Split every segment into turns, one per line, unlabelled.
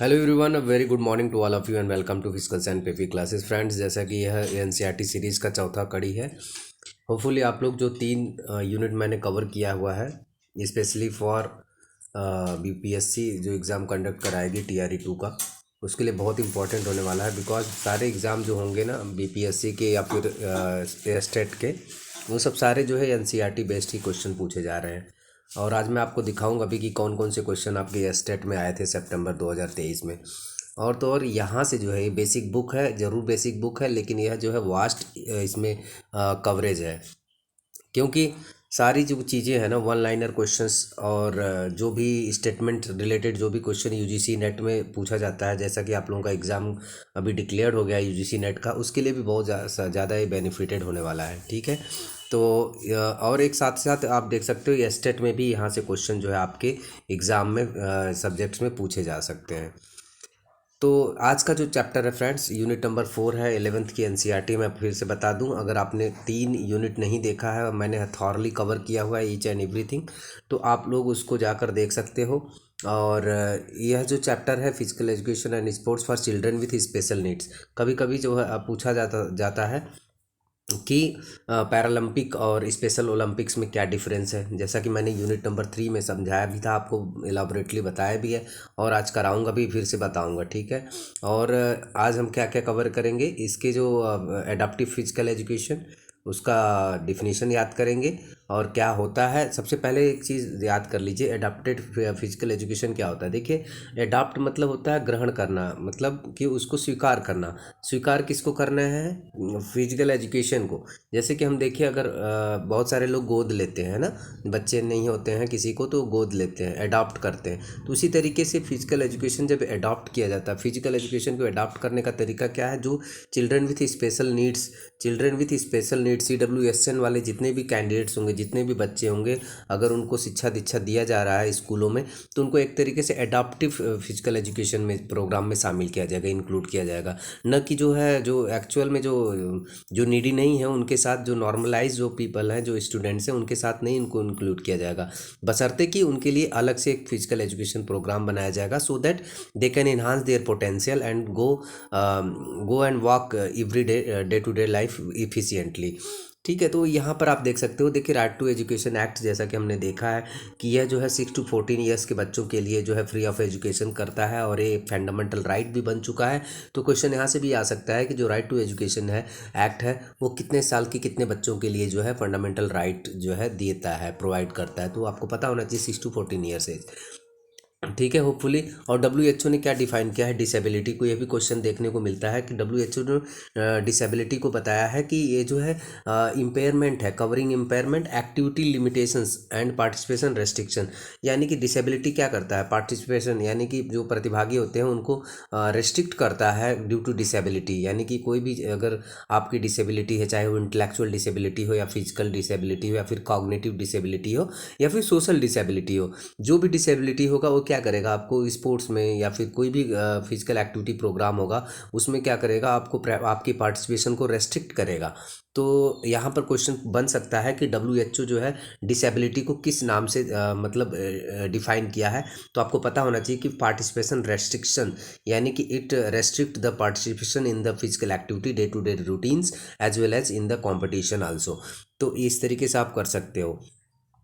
Hello everyone, a very good morning to all of you and welcome to physicals and peppy classes. Friends, जैसा कि यह NCERT series का चौथा कड़ी है। होपफुली आप लोग जो तीन यूनिट मैंने कवर किया हुआ है, स्पेशली फॉर बीपीएससी जो एग्ज़ाम कंडक्ट कराएगी टीआरई 2 का, उसके लिए बहुत इंपॉर्टेंट होने वाला है। बिकॉज सारे एग्ज़ाम जो होंगे ना बीपीएससी के या फिर स्टेट के, वो सब सारे जो है एनसीईआरटी बेस्ड ही क्वेश्चन पूछे जा रहे हैं। और आज मैं आपको दिखाऊंगा अभी कि कौन कौन से क्वेश्चन आपके स्टेट में आए थे सितंबर 2023 में। और तो और यहाँ से जो है ये बेसिक बुक है, ज़रूर बेसिक बुक है, लेकिन यह जो है वास्ट इसमें कवरेज है। क्योंकि सारी जो चीज़ें हैं ना, वन लाइनर क्वेश्चंस और जो भी स्टेटमेंट रिलेटेड जो भी क्वेश्चन यूजीसी नेट में पूछा जाता है, जैसा कि आप लोगों का एग्ज़ाम अभी डिक्लेयर हो गया है यूजीसी नेट का, उसके लिए भी बहुत ज़्यादा ये बेनिफिटेड होने वाला है। ठीक है, तो और एक साथ साथ आप देख सकते हो ये स्टेट में भी यहाँ से क्वेश्चन जो है आपके एग्ज़ाम में सब्जेक्ट्स में पूछे जा सकते हैं। तो आज का जो चैप्टर है फ्रेंड्स, यूनिट नंबर 4 है 11th की एनसीईआरटी। मैं फिर से बता दूं, अगर आपने 3 यूनिट नहीं देखा है, मैंने थॉरली कवर किया हुआ है ईच एंड एवरीथिंग, तो आप लोग उसको जाकर देख सकते हो। और यह जो चैप्टर है physical education and sports for children with special needs, कभी कभी जो है पूछा जाता जाता है कि पैरालंपिक और स्पेशल ओलंपिक्स में क्या डिफरेंस है। जैसा कि मैंने यूनिट नंबर 3 में समझाया भी था, आपको एलाबोरेटली बताया भी है, और आज कराऊंगा भी, फिर से बताऊंगा। ठीक है, और आज हम क्या क्या कवर करेंगे, इसके जो एडाप्टिव फिजिकल एजुकेशन, उसका डिफिनीशन याद करेंगे और क्या होता है। सबसे पहले एक चीज़ याद कर लीजिए, एडाप्टेड फिजिकल एजुकेशन क्या होता है। देखिए, एडाप्ट मतलब होता है ग्रहण करना, मतलब कि उसको स्वीकार करना। स्वीकार किसको करना है? फिजिकल एजुकेशन को। जैसे कि हम देखिए, अगर बहुत सारे लोग गोद लेते हैं ना, बच्चे नहीं होते हैं किसी को तो गोद लेते हैं, अडॉप्ट करते हैं। तो उसी तरीके से फिजिकल एजुकेशन जब अडॉप्ट किया जाता है, फिजिकल एजुकेशन को अडॉप्ट करने का तरीका क्या है? जो children with special needs, CWSN वाले जितने भी कैंडिडेट्स होंगे, जितने भी बच्चे होंगे, अगर उनको शिक्षा दीक्षा दिया जा रहा है स्कूलों में, तो उनको एक तरीके से एडाप्टिव फिजिकल एजुकेशन में प्रोग्राम में शामिल किया जाएगा, इंक्लूड किया जाएगा। न कि जो है जो एक्चुअल में जो नीडी नहीं है उनके साथ, जो नॉर्मलाइज जो पीपल हैं, जो स्टूडेंट्स हैं, उनके साथ नहीं इनको इंक्लूड किया जाएगा। बशर्ते कि उनके लिए अलग से एक फिजिकल एजुकेशन प्रोग्राम बनाया जाएगा, so that they can enhance their potential and go and walk every day, day to day life efficiently. ठीक है, तो यहाँ पर आप देख सकते हो, देखिए राइट टू एजुकेशन एक्ट, जैसा कि हमने देखा है कि यह जो है 6 to 14 ईयर्स के बच्चों के लिए जो है फ्री ऑफ एजुकेशन करता है, और ये फंडामेंटल राइट भी बन चुका है। तो क्वेश्चन यहाँ से भी आ सकता है कि जो राइट टू एजुकेशन है एक्ट है, वो कितने साल की कितने बच्चों के लिए जो है फंडामेंटल राइट जो है देता है, प्रोवाइड करता है। तो आपको पता होना चाहिए 6 to 14 ईयर्स एज। ठीक है, होपफुली। और डब्ल्यू ने क्या डिफाइन किया है डिसेबिलिटी को, ये भी क्वेश्चन देखने को मिलता है कि डब्ल्यू ने डिसेबिलिटी को बताया है कि ये जो है इम्पेयरमेंट है, covering impairment, activity limitations and participation restriction. यानी कि डिसेबिलिटी क्या करता है? पार्टिसिपेशन, यानी कि जो प्रतिभागी होते हैं उनको रेस्ट्रिक्ट करता है ड्यू टू डिसेबिलिटी। यानी कि कोई भी अगर आपकी डिसेबिलिटी है, चाहे वो इंटेलेक्चुअल डिसेबिलिटी हो, या फिजिकल डिसेबिलिटी हो, या फिर कॉग्निटिव डिसेबिलिटी हो, या फिर सोशल डिसेबिलिटी हो, जो भी डिसेबिलिटी होगा वो क्या करेगा, आपको स्पोर्ट्स में या फिर कोई भी फिजिकल एक्टिविटी प्रोग्राम होगा, उसमें क्या करेगा, आपको आपकी पार्टिसिपेशन को रेस्ट्रिक्ट करेगा। तो यहाँ पर क्वेश्चन बन सकता है कि डब्ल्यू जो है डिसेबिलिटी को किस नाम से मतलब डिफाइन किया है। तो आपको पता होना चाहिए कि पार्टिसिपेशन रेस्ट्रिक्शन, यानी कि it restrict the participation in the physical activity day to day routines as well as in the competition also. तो इस तरीके से आप कर सकते हो।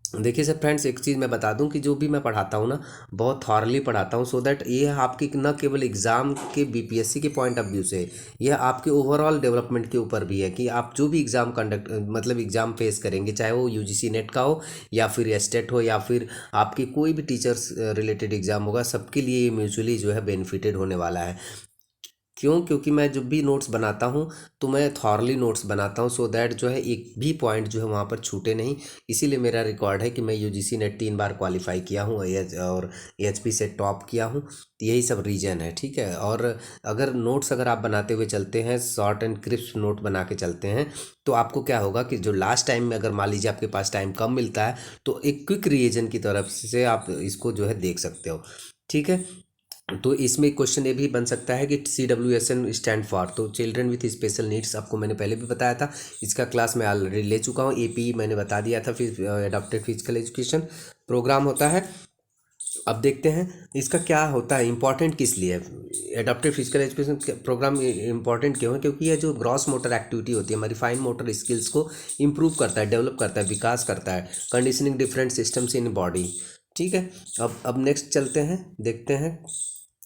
देखिए सर फ्रेंड्स, एक चीज़ मैं बता दूं कि जो भी मैं पढ़ाता हूं ना, बहुत थॉरली पढ़ाता हूं, सो दैट ये आपकी न केवल एग्ज़ाम के बीपीएससी के पॉइंट ऑफ व्यू से, यह आपके ओवरऑल डेवलपमेंट के ऊपर भी है कि आप जो भी एग्ज़ाम कंडक्ट मतलब एग्ज़ाम फेस करेंगे, चाहे वो यूजीसी नेट का हो, या फिर एस्टेट हो, या फिर आपकी कोई भी टीचर्स रिलेटेड एग्ज़ाम होगा, सबके लिए ये म्यूचुअली जो है बेनिफिटेड होने वाला है। क्यों? क्योंकि मैं जब भी नोट्स बनाता हूँ तो मैं थॉरली नोट्स बनाता हूँ, सो दैट जो है एक भी पॉइंट जो है वहाँ पर छूटे नहीं। इसीलिए मेरा रिकॉर्ड है कि मैं यूजीसी नेट 3 बार क्वालिफाई किया हूँ, और एचपी से टॉप किया हूँ। तो यही सब रीजन है। ठीक है, और अगर नोट्स अगर आप बनाते हुए चलते हैं, शॉर्ट एंड क्रिस्प नोट बना के चलते हैं, तो आपको क्या होगा कि जो लास्ट टाइम में अगर मान लीजिए आपके पास टाइम कम मिलता है, तो एक क्विक रिवीजन की तरफ से आप इसको जो है देख सकते हो। ठीक है, तो इसमें क्वेश्चन ये भी बन सकता है कि CWSN स्टैंड फॉर, तो चिल्ड्रन विथ स्पेशल नीड्स, आपको मैंने पहले भी बताया था, इसका क्लास मैं ऑलरेडी ले चुका हूँ। एपी मैंने बता दिया था, फिर एडॉप्टेड फिजिकल एजुकेशन प्रोग्राम होता है। अब देखते हैं इसका क्या होता है, इंपॉर्टेंट किस लिए है adaptive physical education program. Important क्यों है? क्योंकि यह जो ग्रॉस मोटर एक्टिविटी होती है, हमारी फाइन मोटर स्किल्स को इम्प्रूव करता है, डेवलप करता है, विकास करता है, conditioning different systems in body. ठीक है, अब नेक्स्ट चलते हैं, देखते हैं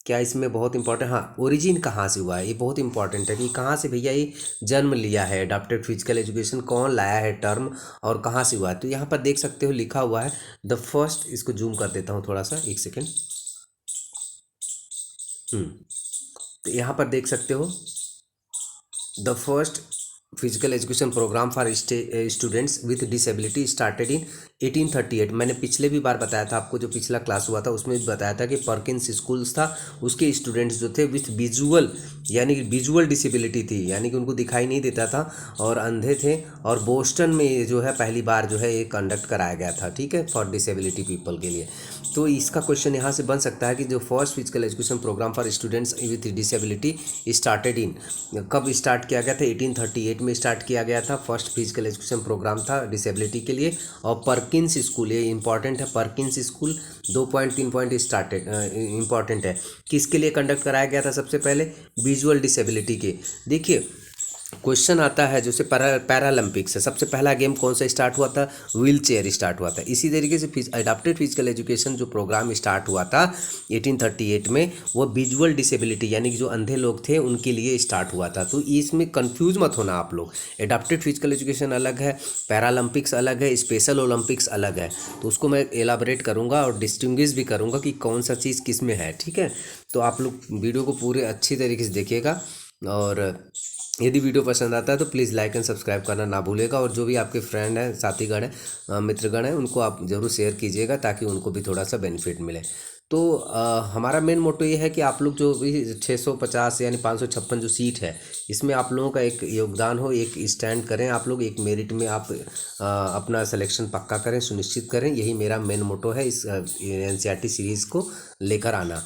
क्या इसमें बहुत इंपॉर्टेंट। हाँ, ओरिजिन कहाँ से हुआ है, ये बहुत इंपॉर्टेंट है कि कहाँ से भैया ये जन्म लिया है एडाप्टेड फिजिकल एजुकेशन, कौन लाया है टर्म और कहाँ से हुआ है। तो यहाँ पर देख सकते हो लिखा हुआ है द फर्स्ट, इसको जूम कर देता हूँ थोड़ा सा, एक सेकेंड। तो यहाँ पर देख सकते हो the first physical education program for students with disability started in 1838। मैंने पिछले भी बार बताया था आपको, जो पिछला क्लास हुआ था उसमें भी बताया था कि पर्किंस स्कूल्स था, उसके स्टूडेंट्स जो थे विथ विजुअल, यानी कि विजुअल डिसेबिलिटी थी, यानी कि उनको दिखाई नहीं देता था और अंधे थे, और बोस्टन में ये जो है पहली बार जो है ये कंडक्ट कराया गया था। ठीक है, फॉर डिसेबिलिटी पीपल के लिए। तो इसका क्वेश्चन यहाँ से बन सकता है कि जो first physical education program for students with disability started in, कब स्टार्ट किया गया था? 1838 में स्टार्ट किया गया था, फर्स्ट फिजिकल एजुकेशन प्रोग्राम था डिसेबिलिटी के लिए। और पर्किंस स्कूल, ये इंपॉर्टेंट है, Perkins school 2.3 point started important है। किसके लिए कंडक्ट कराया गया था? सबसे पहले विजुअल डिसेबिलिटी के। देखिए क्वेश्चन आता है जैसे पैरालंपिक्स है, सबसे पहला गेम कौन सा स्टार्ट हुआ था? व्हील चेयर स्टार्ट हुआ था। इसी तरीके से एडाप्टेड फिजिकल एजुकेशन जो प्रोग्राम स्टार्ट हुआ था 1838 में, वो विजुअल डिसेबिलिटी यानी कि जो अंधे लोग थे उनके लिए स्टार्ट हुआ था। तो इसमें कंफ्यूज मत होना आप लोग, एडाप्टेड फिजिकल एजुकेशन अलग है, पैरालंपिक्स अलग है, स्पेशल ओलंपिक्स अलग है। तो उसको मैं एलाबरेट करूँगा और डिस्टिंग्विश भी करूँगा कि कौन सा चीज़ किस में है। ठीक है, तो आप लोग वीडियो को पूरे अच्छी तरीके से देखिएगा, और यदि वीडियो पसंद आता है तो प्लीज़ लाइक एंड सब्सक्राइब करना ना भूलिएगा। और जो भी आपके फ्रेंड हैं, साथीगण हैं, मित्रगण हैं, उनको आप ज़रूर शेयर कीजिएगा ताकि उनको भी थोड़ा सा बेनिफिट मिले। तो हमारा मेन मोटो ये है कि आप लोग जो भी 650 यानी 556 जो सीट है, इसमें आप लोगों का एक योगदान हो, एक स्टैंड करें आप लोग, एक मेरिट में आप अपना सिलेक्शन पक्का करें, सुनिश्चित करें। यही मेरा मेन मोटो है इस NCERT सीरीज़ को लेकर आना।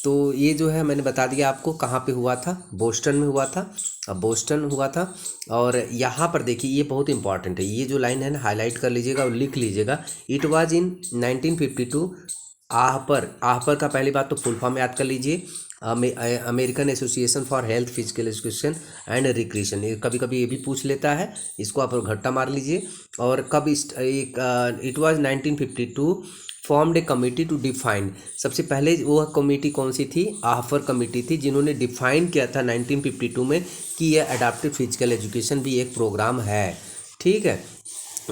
तो ये जो है मैंने बता दिया आपको कहाँ पे हुआ था, बोस्टन में हुआ था। अब बोस्टन हुआ था, और यहाँ पर देखिए ये बहुत इंपॉर्टेंट है, ये जो लाइन है ना हाईलाइट कर लीजिएगा और लिख लीजिएगा। It was in 1952 आहपर। आहपर का पहली बात तो फुल फॉर्म याद कर लीजिए, American association for health physical education and recreation. ये कभी कभी ये भी पूछ लेता है, इसको आप घट्टा मार लीजिए। और कब it was 1952 formed a committee to define. सबसे पहले वो कमेटी कौन सी थी? आहफर कमेटी थी, जिन्होंने डिफाइन किया था 1952 में कि यह एडाप्टिव फिजिकल एजुकेशन भी एक प्रोग्राम है। ठीक है,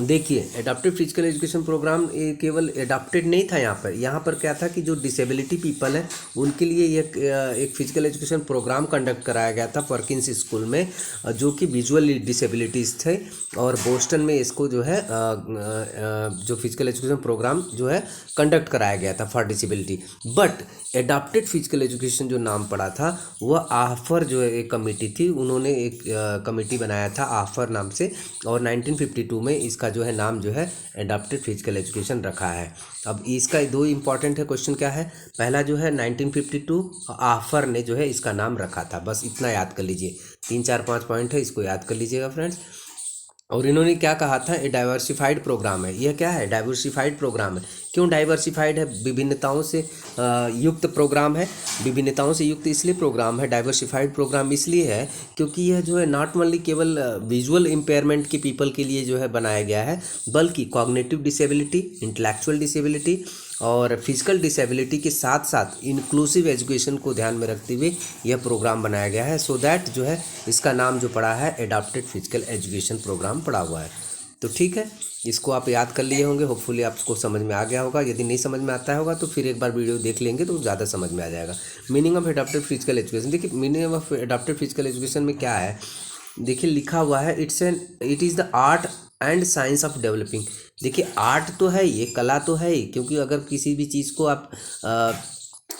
देखिए एडाप्टिव फिजिकल एजुकेशन प्रोग्राम केवल एडाप्टेड नहीं था, यहाँ पर क्या था कि जो डिसेबिलिटी पीपल हैं उनके लिए एक फिजिकल एजुकेशन प्रोग्राम कंडक्ट कराया गया था पर्किंस स्कूल में, जो कि विजुअल डिसेबिलिटीज़ थे। और बोस्टन में इसको जो है जो फिजिकल एजुकेशन प्रोग्राम जो है कंडक्ट कराया गया था for disability. But adapted physical education जो नाम पड़ा था वह आहफर जो एक कमेटी थी, उन्होंने एक कमेटी बनाया था आहफर नाम से, और 1952 में इसका जो है नाम जो है एडाप्टेड फिजिकल एजुकेशन रखा है। अब इसका दो इंपॉर्टेंट है क्वेश्चन, क्या है? पहला जो है 1952 आहफर ने जो है इसका नाम रखा था, बस इतना याद कर लीजिए। 3 4 5 पॉइंट है, इसको याद कर लीजिएगा फ्रेंड्स। और इन्होंने क्या कहा था? ये डाइवर्सिफाइड प्रोग्राम है। यह क्या है? डाइवर्सिफाइड प्रोग्राम है। क्यों डाइवर्सिफाइड है? विभिन्नताओं से युक्त प्रोग्राम है। विभिन्नताओं से युक्त इसलिए प्रोग्राम है, डाइवर्सिफाइड प्रोग्राम इसलिए है क्योंकि यह जो है नॉट ओनली केवल विजुअल इम्पेयरमेंट के पीपल के लिए जो है बनाया गया है, बल्कि कॉग्निटिव डिसेबिलिटी, इंटेलेक्चुअल डिसेबिलिटी और फिजिकल डिसेबिलिटी के साथ साथ इंक्लूसिव एजुकेशन को ध्यान में रखते हुए यह प्रोग्राम बनाया गया है। सो दैट जो है इसका नाम जो पड़ा है एडाप्टेड फिजिकल एजुकेशन प्रोग्राम पड़ा हुआ है। तो ठीक है, इसको आप याद कर लिए होंगे, होपफुली आपको समझ में आ गया होगा। यदि नहीं समझ में आता होगा तो फिर एक बार वीडियो देख लेंगे तो ज़्यादा समझ में आ जाएगा। Meaning of adapted physical education, देखिए meaning of adapted physical education में क्या है, देखिए लिखा हुआ है it is the art and science of developing. देखिए आर्ट तो है, ये कला तो है ही, क्योंकि अगर किसी भी चीज़ को आप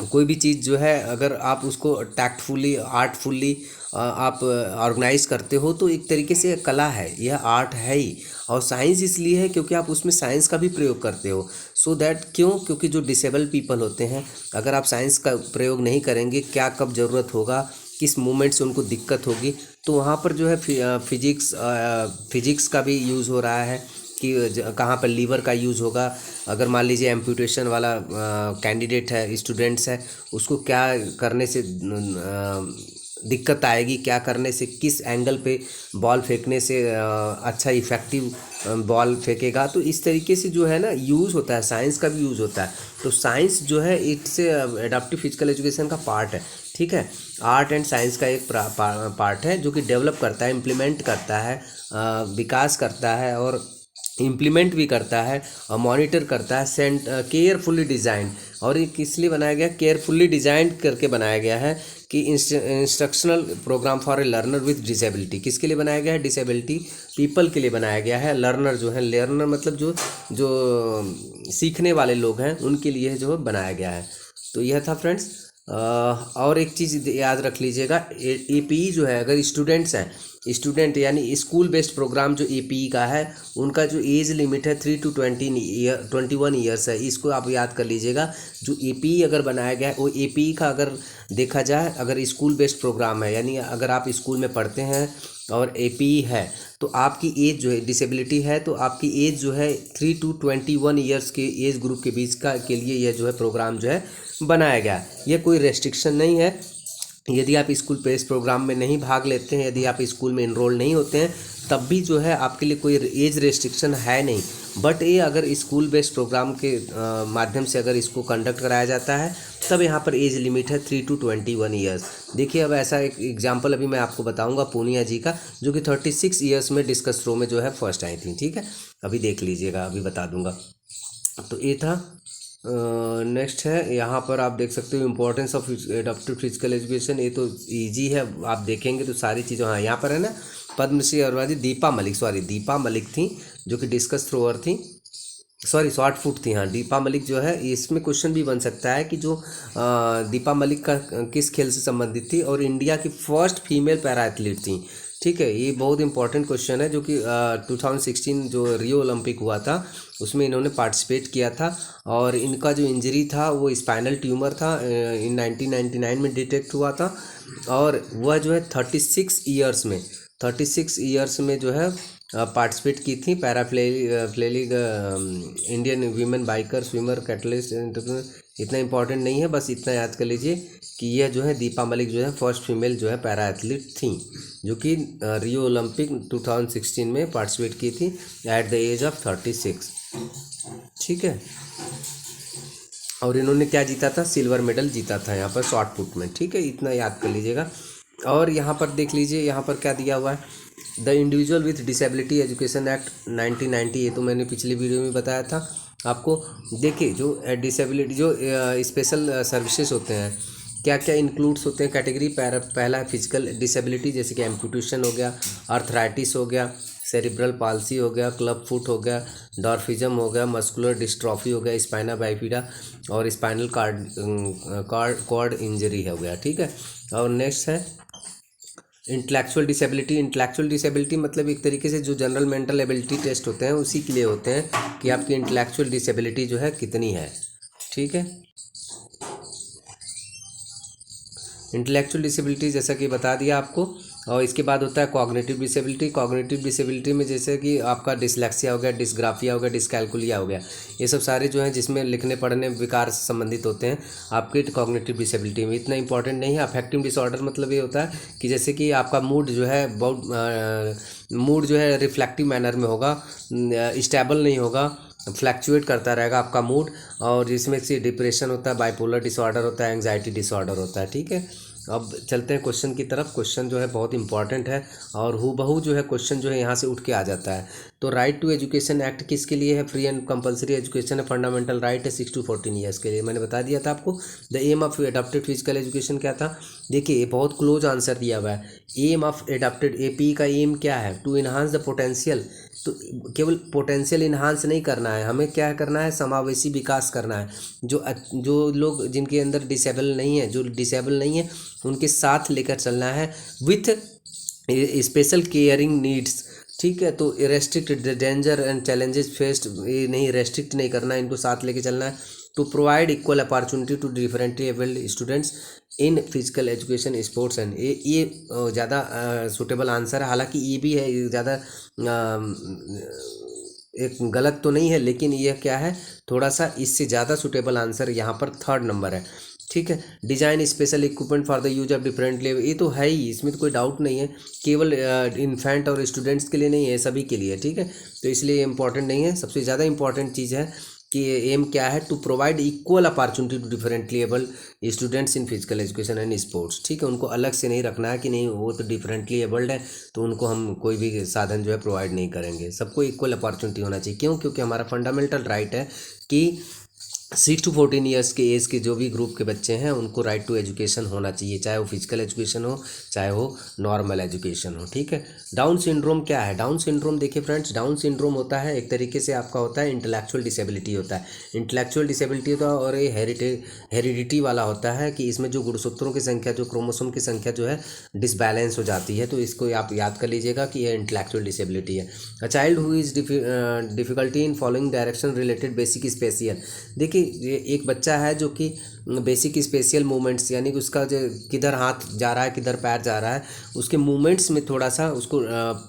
कोई भी चीज़ जो है अगर आप उसको टैक्टफुली आर्टफुली आप ऑर्गेनाइज करते हो तो एक तरीके से कला है, यह आर्ट है ही। और साइंस इसलिए है क्योंकि आप उसमें साइंस का भी प्रयोग करते हो। सो दैट क्यों? क्योंकि जो डिसेबल पीपल होते हैं, अगर आप साइंस का प्रयोग नहीं करेंगे, क्या कब ज़रूरत होगा, किस मोमेंट से उनको दिक्कत होगी, तो वहाँ पर जो है फिजिक्स का भी यूज़ हो रहा है, कि कहाँ पर लीवर का यूज़ होगा। अगर मान लीजिए एम्पुटेशन वाला कैंडिडेट है, स्टूडेंट्स है, उसको क्या करने से दिक्कत आएगी, क्या करने से, किस एंगल पे बॉल फेंकने से अच्छा इफ़ेक्टिव बॉल फेंकेगा। तो इस तरीके से जो है ना यूज़ होता है, साइंस का भी यूज़ होता है। तो साइंस जो है इट्स एडाप्टिव फिजिकल एजुकेशन का पार्ट है, ठीक है। आर्ट एंड साइंस का एक पार्ट है जो कि डेवलप करता है, इम्प्लीमेंट करता है, विकास करता है और इम्प्लीमेंट भी करता है और मॉनिटर करता है। केयरफुली डिज़ाइन, और ये किस लिए बनाया गया, केयरफुली डिज़ाइन करके बनाया गया है कि instructional program for a learner with disability. किसके लिए बनाया गया है, डिसेबिलिटी पीपल के लिए बनाया गया है। लर्नर जो है, लर्नर मतलब जो जो सीखने वाले लोग हैं उनके लिए जो बनाया गया है। तो यह था फ्रेंड्स। और एक चीज़ याद रख लीजिएगा, एपीई जो है, अगर स्टूडेंट्स हैं, स्टूडेंट यानी स्कूल बेस्ड प्रोग्राम जो एपीई का है, उनका जो एज लिमिट है 3 to 21 ईयर्स है। इसको आप याद कर लीजिएगा। जो एपीई अगर बनाया गया है वो एपीई का अगर देखा जाए, अगर स्कूल बेस्ड प्रोग्राम है, यानी अगर आप स्कूल में पढ़ते हैं और एपीई है, तो आपकी एज जो है, डिसेबिलिटी है, तो आपकी एज जो है 3 to 21 ईयर्स के एज ग्रुप के बीच का के लिए यह जो है प्रोग्राम जो है बनाया गया। यह कोई रेस्ट्रिक्शन नहीं है। यदि आप स्कूल बेस्ड प्रोग्राम में नहीं भाग लेते हैं, यदि आप स्कूल में इनरोल नहीं होते हैं, तब भी जो है आपके लिए कोई एज रेस्ट्रिक्शन है नहीं। बट ये अगर स्कूल बेस्ड प्रोग्राम के माध्यम से अगर इसको कंडक्ट कराया जाता है, तब यहाँ पर एज लिमिट है 3 to 21 ईयर्स। देखिए, अब ऐसा एक एग्जांपल अभी मैं आपको बताऊंगा पूनिया जी का, जो कि 36 ईयर्स में डिस्कस थ्रो में जो है फर्स्ट आई थी, ठीक है। अभी देख लीजिएगा, अभी बता दूंगा। तो ये था। नेक्स्ट है, यहाँ पर आप देख सकते हो importance of adaptive physical education. ये तो इजी है, आप देखेंगे तो सारी चीज़ें। हाँ, यहाँ पर है ना, पद्मश्री अवार्डी दीपा मलिक थी, जो कि डिस्कस थ्रोअर थी, सॉरी शॉर्ट फुट थी। हाँ, दीपा मलिक जो है, इसमें क्वेश्चन भी बन सकता है कि जो दीपा मलिक का किस खेल से संबंधित थी और इंडिया की फर्स्ट फीमेल पैरा एथलीट थी, ठीक है। ये बहुत इंपॉर्टेंट क्वेश्चन है, जो कि 2016 जो रियो ओलंपिक हुआ था उसमें इन्होंने पार्टिसिपेट किया था। और इनका जो इंजरी था वो स्पाइनल ट्यूमर था, इन 1999 में डिटेक्ट हुआ था। और वह जो है 36 ईयर्स में जो है पार्टिसिपेट की थी paraplegic Indian women biker swimmer catalyst. इतना इंपॉर्टेंट नहीं है, बस इतना याद कर लीजिए कि यह जो है दीपा मलिक जो है फर्स्ट फीमेल जो है पैरा एथलीट थी, जो कि रियो ओलंपिक 2016 में पार्टिसिपेट की थी एट द एज ऑफ 36, ठीक है। और इन्होंने क्या जीता था, सिल्वर मेडल जीता था यहाँ पर शॉर्ट पुट में, ठीक है। इतना याद कर लीजिएगा। और यहाँ पर देख लीजिए, यहाँ पर क्या दिया हुआ है, the individual with disability education act 1990। ये तो मैंने पिछली वीडियो में बताया था आपको। देखिए, जो डिसेबिलिटी जो स्पेशल सर्विसेज होते हैं, क्या क्या इंक्लूड्स होते हैं कैटेगरी। पहला है फिजिकल डिसेबिलिटी, जैसे कि एम्पुटेशन हो गया, अर्थराइटिस हो गया, सेरिब्रल पाल्सी हो गया, क्लब फुट हो गया, डॉर्फिज्म हो गया, मस्कुलर डिस्ट्रॉफी हो गया, स्पाइना बाइफिडा और स्पाइनल कॉर्ड इंजरी हो गया, ठीक है। और नेक्स्ट है इंटेलेक्चुअल डिसेबिलिटी मतलब एक तरीके से जो जनरल मेंटल एबिलिटी टेस्ट होते हैं उसी के लिए होते हैं कि आपकी इंटेलेक्चुअल डिसेबिलिटी जो है कितनी है, ठीक है। इंटेलेक्चुअल डिसेबिलिटी जैसा कि बता दिया आपको। और इसके बाद होता है कॉग्निटिव डिसेबिलिटी में जैसे कि आपका डिसलेक्सिया हो गया, डिस्ग्राफिया हो गया, डिसकैलकुलिया हो गया, ये सब सारे जो हैं जिसमें लिखने पढ़ने विकार से संबंधित होते हैं आपके कॉग्निटिव डिसेबिलिटी में। इतना इंपॉर्टेंट नहीं है। अफेक्टिव डिसऑर्डर मतलब ये होता है कि जैसे कि आपका मूड जो है मूड जो है रिफ्लेक्टिव मैनर में होगा, स्टेबल नहीं होगा, फ्लैक्चुएट करता रहेगा आपका मूड। और जिसमें से डिप्रेशन होता है, बाइपोलर डिसऑर्डर होता है, एंग्जाइटी डिसऑर्डर होता है, ठीक है। अब चलते हैं क्वेश्चन की तरफ। क्वेश्चन जो है बहुत इंपॉर्टेंट है और हूबहू जो है क्वेश्चन जो है यहाँ से उठ के आ जाता है। तो राइट टू एजुकेशन एक्ट किसके लिए है, फ्री एंड कंपलसरी एजुकेशन है, फंडामेंटल राइट है 6 to 14 ईयर्स के लिए। मैंने बता दिया था आपको। The aim of adapted physical education क्या था, देखिए ये बहुत क्लोज आंसर दिया हुआ है। एम ऑफ एडाप्टेड एपी का एम क्या है, टू इन्हांस द पोटेंशियल। तो केवल पोटेंशियल इन्हांस नहीं करना है, हमें क्या करना है, समावेशी विकास करना है। जो लोग जिनके अंदर डिसेबल नहीं है उनके साथ लेकर चलना है विथ स्पेशल केयरिंग नीड्स, ठीक है। तो restrict danger and challenges faced, ये नहीं रेस्ट्रिक्ट नहीं करना है, इनको साथ लेके चलना है। To provide equal opportunity to differently abled students in physical education sports and, ये ज़्यादा सूटेबल आंसर है। हालांकि ये भी है ज़्यादा एक गलत तो नहीं है, लेकिन यह क्या है, थोड़ा सा इससे ज़्यादा सुटेबल आंसर यहाँ पर थर्ड नंबर है। ठीक है, design special equipment for the use of different level, ये तो है ही, इसमें तो कोई डाउट नहीं है, केवल इन्फेंट और स्टूडेंट्स के लिए नहीं है, सभी के लिए। ठीक है, तो इसलिए इम्पॉर्टेंट नहीं है। सबसे ज़्यादा इंपॉर्टेंट चीज़ है कि एम क्या है, to provide equal opportunity to different level students in physical education and sports. ठीक है, उनको अलग से नहीं रखना है कि नहीं वो तो डिफरेंटली एबल्ड है तो उनको हम कोई भी साधन जो है प्रोवाइड नहीं करेंगे। सबको इक्वल अपॉर्चुनिटी होना चाहिए। क्यों? क्योंकि हमारा फंडामेंटल राइट है कि 6 to 14 ईयर्स के एज के जो भी ग्रुप के बच्चे हैं उनको राइट टू एजुकेशन होना चाहिए, चाहे वो फिजिकल एजुकेशन हो चाहे वो नॉर्मल एजुकेशन हो। ठीक है, डाउन सिंड्रोम क्या है? डाउन सिंड्रोम देखिए फ्रेंड्स, डाउन सिंड्रोम होता है एक तरीके से आपका होता है इंटेलेक्चुअल डिसेबिलिटी होता है। इंटेलेक्चुअल डिसेबिलिटी होता है और ये हेरिडिटी वाला होता है कि इसमें जो गुणसूत्रों की संख्या, जो क्रोमोसोम की संख्या जो है डिसबैलेंस हो जाती है। तो इसको आप याद कर लीजिएगा कि यह इंटेलेक्चुअल डिसेबिलिटी है। A child who is difficulty in following direction related basic spatial, देखिए ये एक बच्चा है जो कि बेसिक स्पेशियल मूवमेंट्स, यानी कि उसका जो किधर हाथ जा रहा है किधर पैर जा रहा है, उसके मूवमेंट्स में थोड़ा सा उसको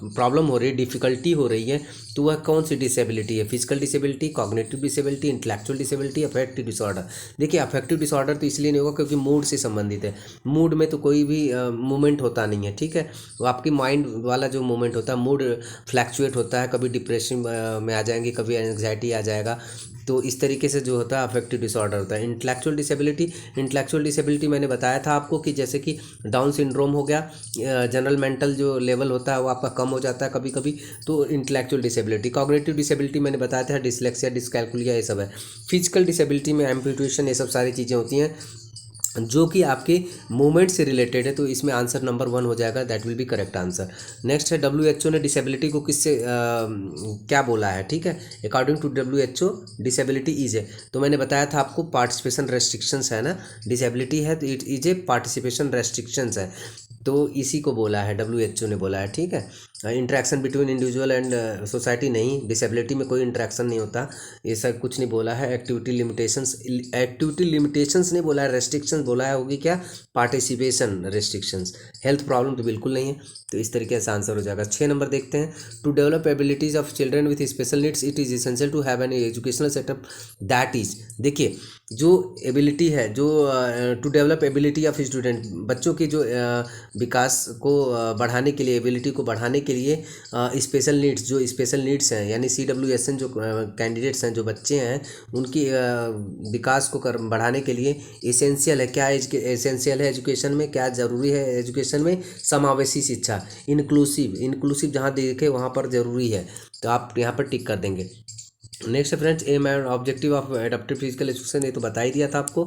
प्रॉब्लम हो रही है, डिफ़िकल्टी हो रही है। तो वह कौन सी डिसेबिलिटी है? Physical disability, cognitive disability, intellectual disability, affective disorder. देखिए अफेक्टिव डिसऑर्डर तो इसलिए नहीं होगा क्योंकि मूड से संबंधित है। मूड में तो कोई भी मूवमेंट होता नहीं है। ठीक है, वो आपकी माइंड वाला जो मूवमेंट होता है, मूड फ्लैक्चुएट होता है, कभी डिप्रेशन में आ जाएंगे, कभी एंग्जाइटी आ जाएगा। तो इस तरीके से जो होता है अफेक्टिव डिसऑर्डर होता है। इंटेलेक्चुअल डिसेबिलिटी मैंने बताया था आपको कि जैसे कि डाउन सिंड्रोम हो गया, जनरल मेंटल जो लेवल होता है वो आपका कम हो जाता है कभी कभी, तो इंटेलेक्चुअल डिसेबिलिटी। कॉग्निटिव डिसेबिलिटी मैंने बताया था डिसलेक्सिया, डिसकैलकुलिया, ये सब है। फिजिकल डिसेबिलिटी में एम्पुटेशन, ये सब सारी चीज़ें होती हैं जो कि आपके मूवमेंट से रिलेटेड है। तो इसमें आंसर नंबर 1 हो जाएगा, that will be correct answer. Next है WHO ने डिसेबिलिटी को किससे क्या बोला है? ठीक है, according to WHO disability is a, तो मैंने बताया था आपको पार्टिसिपेशन रेस्ट्रिक्शंस है ना, डिसेबिलिटी है तो it is a participation restrictions है, तो इसी को बोला है, WHO ने बोला है। ठीक है, interaction between individual and society नहीं, डिसेबिलिटी में कोई इंटरेक्शन नहीं होता, ये सब कुछ नहीं बोला है। एक्टिविटी लिमिटेशंस नहीं बोला है, रेस्ट्रिक्शंस बोला है, होगी क्या? Participation restrictions. हेल्थ प्रॉब्लम तो बिल्कुल नहीं है, तो इस तरीके से आंसर हो जाएगा। 6 नंबर देखते हैं, to develop abilities of children with special needs it is essential to have an educational setup that is, देखिए जो एबिलिटी है, जो to develop ability of student, बच्चों की जो विकास को बढ़ाने के लिए, एबिलिटी को बढ़ाने के लिए स्पेशल नीड्स, जो स्पेशल नीड्स हैं यानी CWSN जो कैंडिडेट्स हैं, जो बच्चे हैं, उनकी विकास को बढ़ाने के लिए एसेंशियल है क्या? एसेंशियल है एजुकेशन में, क्या ज़रूरी है एजुकेशन में? समावेशी शिक्षा, इंक्लूसिव जहाँ देखे वहाँ पर ज़रूरी है, तो आप यहाँ पर टिक कर देंगे। Next friends, aim and objective of adaptive physical education, ये तो बता ही दिया था आपको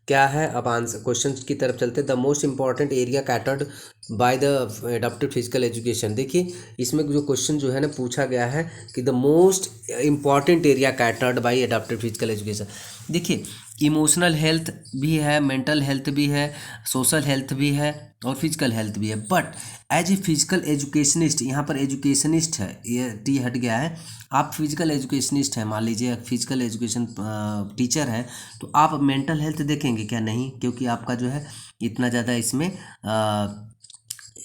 क्या है। अब आंसर क्वेश्चन की तरफ चलते हैं। The most important area catered by the adaptive physical education, देखिए इसमें जो क्वेश्चन जो है ना पूछा गया है कि the most important area catered by adaptive physical education. देखिए इमोशनल हेल्थ भी है, मेंटल हेल्थ भी है, सोशल हेल्थ भी है और फिजिकल हेल्थ भी है, but as a physical educationist, यहाँ पर एजुकेशनिस्ट है, ये टी हट गया है। आप फिजिकल एजुकेशनिस्ट हैं, मान लीजिए फिजिकल एजुकेशन टीचर है, तो आप मेंटल हेल्थ देखेंगे क्या? नहीं, क्योंकि आपका जो है इतना ज़्यादा इसमें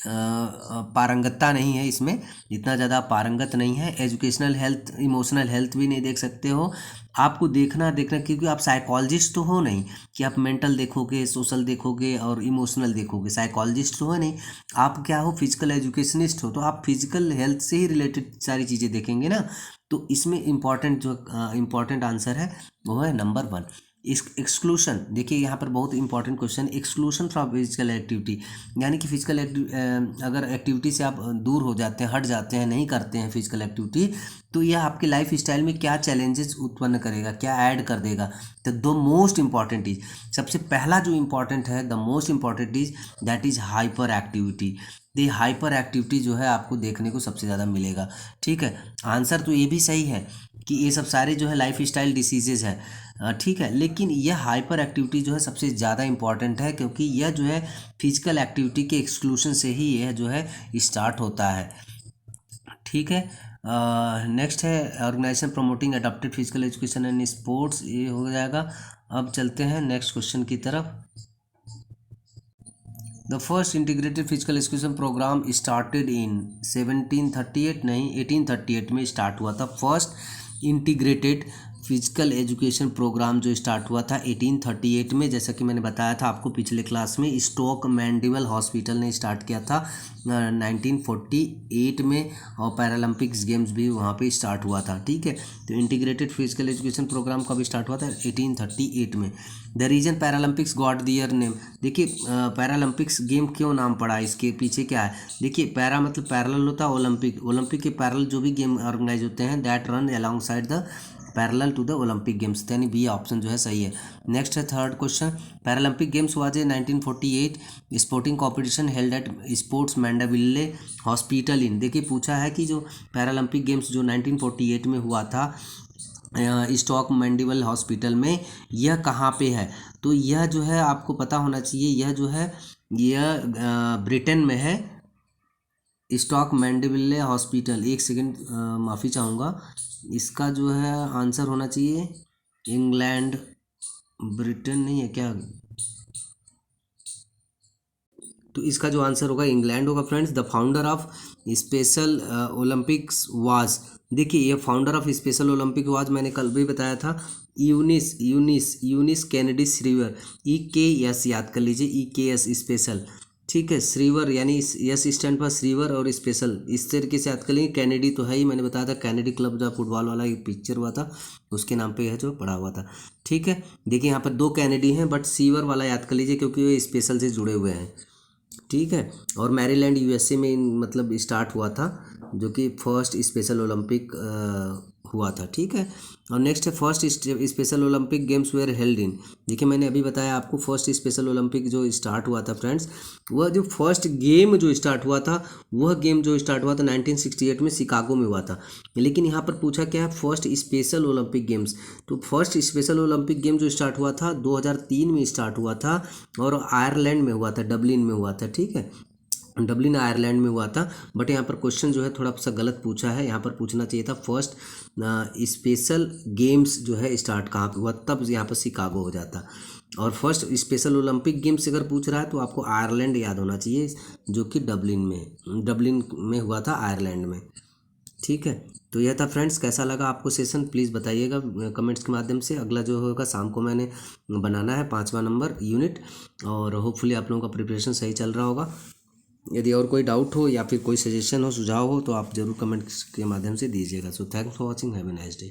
पारंगतता नहीं है, इसमें इतना ज़्यादा पारंगत नहीं है। एजुकेशनल हेल्थ, इमोशनल हेल्थ भी नहीं देख सकते हो, आपको देखना क्योंकि आप साइकोलॉजिस्ट तो हो नहीं कि आप मेंटल देखोगे, सोशल देखोगे और इमोशनल देखोगे, साइकोलॉजिस्ट तो हो नहीं, आप क्या हो? फिजिकल एजुकेशनिस्ट हो, तो आप फिजिकल हेल्थ से ही रिलेटेड सारी चीज़ें देखेंगे ना। तो इसमें इम्पॉर्टेंट आंसर है वो है नंबर 1। एक्सक्लूशन, देखिए यहाँ पर बहुत important question, exclusion from physical activity, यानी कि फिजिकल अगर एक्टिविटी से आप दूर हो जाते हैं, हट जाते हैं, नहीं करते हैं फिजिकल एक्टिविटी, तो यह आपके लाइफ स्टाइल में क्या चैलेंजेस उत्पन्न करेगा, क्या ऐड कर देगा? तो द मोस्ट इंपॉर्टेंट इज, सबसे पहला जो इंपॉर्टेंट है, the most important is that is hyper activity. ये हाइपर एक्टिविटी जो है आपको देखने को सबसे ज़्यादा मिलेगा। ठीक है, आंसर तो ये भी सही है कि ये सब सारे जो है लाइफ स्टाइल डिसीजेज है, ठीक है, लेकिन यह हाइपर एक्टिविटी जो है सबसे ज़्यादा इंपॉर्टेंट है, क्योंकि यह जो है फिजिकल एक्टिविटी के एक्सक्लूशन से ही यह जो है स्टार्ट होता है। ठीक है, नेक्स्ट है organization promoting adopted physical education and sports, ये हो जाएगा। अब चलते हैं नेक्स्ट क्वेश्चन की तरफ। The first integrated physical education program started in 1738, नहीं 1838 में स्टार्ट हुआ था first integrated physical education program जो स्टार्ट हुआ था 1838 में, जैसा कि मैंने बताया था आपको पिछले क्लास में, स्टोक मैंडिवल हॉस्पिटल ने स्टार्ट किया था 1948 में, और पैरालंपिक्स गेम्स भी वहाँ पे स्टार्ट हुआ था। ठीक है, तो इंटीग्रेटेड फिजिकल एजुकेशन प्रोग्राम कब स्टार्ट हुआ था? 1838 में। The reason paralympics got their name, देखिए पैरालंपिक्स गेम क्यों नाम पड़ा, इसके पीछे क्या है? देखिए पैरा मतलब पैरेलल होता है ओलंपिक, ओलंपिक के पैरेलल जो भी गेम ऑर्गेनाइज होते हैं that run alongside the parallel to the Olympic games, यानी बी ऑप्शन जो है सही है। नेक्स्ट है third question, Paralympic games was a 1948 sporting competition held at sports Mandeville hospital in, देखिए पूछा है कि जो पैरालंपिक गेम्स जो 1948 में हुआ था स्टॉक मैंडिवल हॉस्पिटल में, यह कहाँ पे है? तो यह जो है आपको पता होना चाहिए, यह जो है यह ब्रिटेन में है, स्टॉक मैंडिविले हॉस्पिटल। एक सेकंड माफ़ी चाहूँगा, इसका जो है आंसर होना चाहिए इंग्लैंड, ब्रिटेन नहीं है क्या? तो इसका जो आंसर होगा इंग्लैंड होगा friends. The founder of special Olympics was, देखिए ये founder of special Olympic was मैंने कल भी बताया था, यूनिस कैनेडी श्रीवर, EKS याद कर लीजिए, EKS स्पेशल। ठीक है, श्रीवर यानी यस स्टैंड पर श्रीवर और स्पेशल, इस तरीके से याद कर लेंगे। कैनेडी तो है ही, मैंने बताया था कैनेडी क्लब जो फुटबॉल वाला एक पिक्चर हुआ था उसके नाम पे है जो पड़ा हुआ था। ठीक है, देखिए यहाँ पर दो कैनेडी हैं बट श्रीवर वाला याद कर लीजिए क्योंकि ये स्पेशल से जुड़े हुए हैं। ठीक है, और मैरीलैंड USA में मतलब स्टार्ट हुआ था, जो कि फर्स्ट स्पेशल ओलंपिक हुआ था। ठीक है, और नेक्स्ट है first special Olympic games where held in, देखिए मैंने अभी बताया आपको फर्स्ट स्पेशल ओलंपिक जो स्टार्ट हुआ था फ्रेंड्स, वह जो फर्स्ट गेम जो स्टार्ट हुआ था, वह गेम जो स्टार्ट हुआ था 1968 में शिकागो में हुआ था। लेकिन यहाँ पर पूछा क्या है? फर्स्ट स्पेशल ओलंपिक गेम्स, तो फर्स्ट स्पेशल ओलंपिक गेम जो स्टार्ट हुआ था 2003 में स्टार्ट हुआ था, और आयरलैंड में हुआ था, डबलिन में हुआ था। ठीक है, डबलिन आयरलैंड में हुआ था। बट यहाँ पर क्वेश्चन जो है थोड़ा सा गलत पूछा है, यहाँ पर पूछना चाहिए था फर्स्ट स्पेशल गेम्स जो है स्टार्ट कहाँ पे हुआ, तब यहाँ पर शिकागो हो जाता। और फर्स्ट स्पेशल ओलंपिक गेम्स अगर पूछ रहा है तो आपको आयरलैंड याद होना चाहिए, जो कि डबलिन में हुआ था, आयरलैंड में। ठीक है, तो यह था फ्रेंड्स, कैसा लगा आपको सेशन प्लीज़ बताइएगा कमेंट्स के माध्यम से। अगला जो होगा शाम को मैंने बनाना है 5वां नंबर यूनिट, और होपफुली आप लोगों का प्रिपरेशन सही चल रहा होगा। यदि और कोई डाउट हो या फिर कोई सजेशन हो, सुझाव हो, तो आप ज़रूर कमेंट्स के माध्यम से दीजिएगा। So thanks for watching, have a nice day.